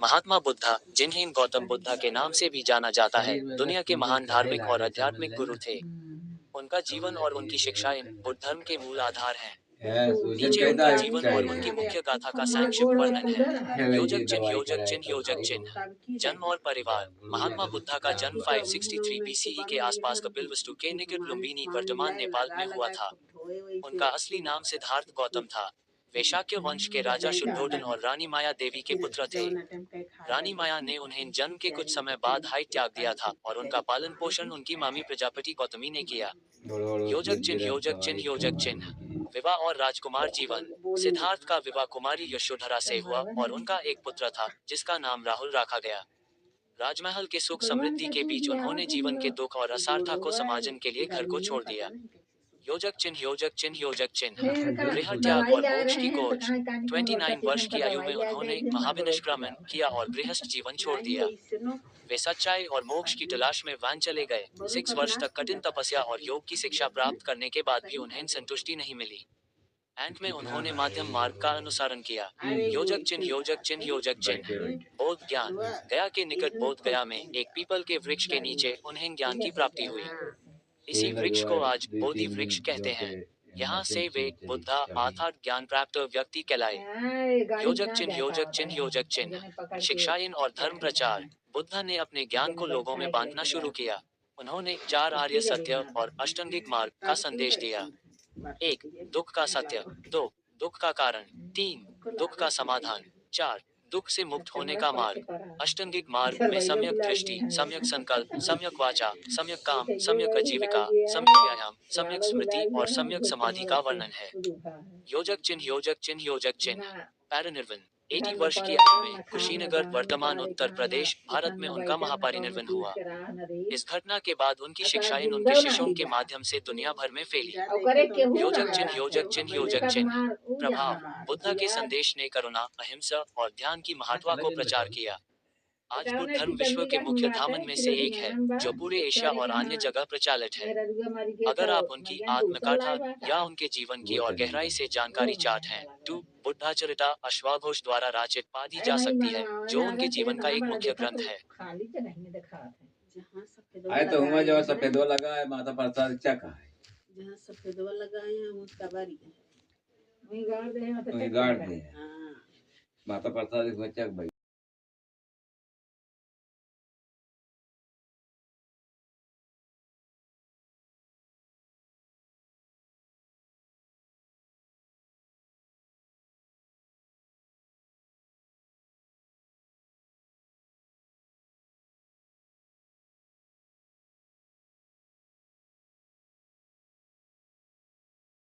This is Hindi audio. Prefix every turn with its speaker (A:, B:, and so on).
A: महात्मा बुद्धा, जिन्हें गौतम बुद्धा के नाम से भी जाना जाता है, दुनिया के महान धार्मिक और आध्यात्मिक गुरु थे। उनका जीवन और उनकी शिक्षाएं बुद्ध धर्म के मूल आधार हैं। नीचे उनका जीवन और उनकी मुख्य गाथा का संक्षिप्त वर्णन है। योजक चिन्ह। जन्म और परिवार। महात्मा बुद्धा का जन्म 563 बीसीई के आसपास कपिलवस्तु के निकट लुम्बिनी, वर्तमान नेपाल में हुआ था। उनका असली नाम सिद्धार्थ गौतम था। वे शाक्य वंश के राजा शुद्धोधन और रानी माया देवी के पुत्र थे। रानी माया ने उन्हें जन्म के कुछ समय बाद हाई त्याग दिया था और उनका पालन पोषण उनकी मामी प्रजापति गौतमी ने किया। योजक चिन्ह। विवाह और राजकुमार जीवन। सिद्धार्थ का विवाह कुमारी यशोधरा से हुआ और उनका एक पुत्र था, जिसका नाम राहुल रखा गया। राजमहल के सुख समृद्धि के बीच उन्होंने जीवन के दुख और असारता को समाजन के लिए घर को छोड़ दिया। योजक चिन्ह। गृह त्याग और मोक्ष की खोज। 29 वर्ष की आयु में उन्होंने महाविनिष्क्रमण किया और गृहस्थ जीवन छोड़ दिया। वे सच्चाई और मोक्ष की तलाश में वन चले गए। 6 वर्ष तक कठिन तपस्या और योग की शिक्षा प्राप्त करने के बाद भी उन्हें संतुष्टि नहीं मिली। अंत में उन्होंने मध्यम मार्ग का अनुसरण किया। योजक चिन्ह। बोध ज्ञान। गया के निकट बोध गया में एक पीपल के वृक्ष के नीचे उन्हें ज्ञान की प्राप्ति हुई। इसी वृक्ष को आज बोधि वृक्ष कहते हैं। यहाँ से वे बुद्धा अर्थात ज्ञान प्राप्त व्यक्ति कहलाए। योजक चिन्ह। शिक्षाएं और धर्म प्रचार। बुद्धा ने अपने ज्ञान को लोगों में बांटना शुरू किया। उन्होंने 4 आर्य सत्य और अष्टांगिक मार्ग का संदेश दिया। 1. दुख का सत्य। 2. दुख का कारण। 3. दुख का समाधान। 4. दुख से मुक्त होने का मार्ग। अष्टांगिक मार्ग में सम्यक दृष्टि, सम्यक संकल्प, सम्यक वाचा, सम्यक काम, सम्यक आजीविका, सम्यक व्यायाम, सम्यक स्मृति और सम्यक समाधि का वर्णन है। योजक चिन्ह। पैरानिर्वाण। 80 वर्ष की आयु में कुशीनगर, वर्तमान उत्तर प्रदेश, भारत में उनका महापरिनिर्वाण हुआ। इस घटना के बाद उनकी शिक्षाएं उनके शिष्यों के माध्यम से दुनिया भर में फैली। योजक चिन्ह। प्रभाव। बुद्धा के संदेश ने करुणा, अहिंसा और ध्यान की महत्व को प्रचार किया। आज बुद्ध धर्म विश्व के मुख्य धर्मों में से एक है, जो पूरे एशिया और अन्य जगह प्रचलित है। अगर आप उनकी आत्मकथा या उनके जीवन की और गहराई से जानकारी चाहते हैं, तो बुद्धाचरिता अश्वघोष द्वारा रचित पादी जा सकती है, जो उनके जीवन का एक मुख्य ग्रंथ है।
B: आए तो हुआ जो सफेदवा लगा है माता प्रसाद क्या कहा है?
C: जहाँ सफेदवा लगा है उसका बारी है।
B: वही गाड़ दे माता प्रसाद को चक भाई।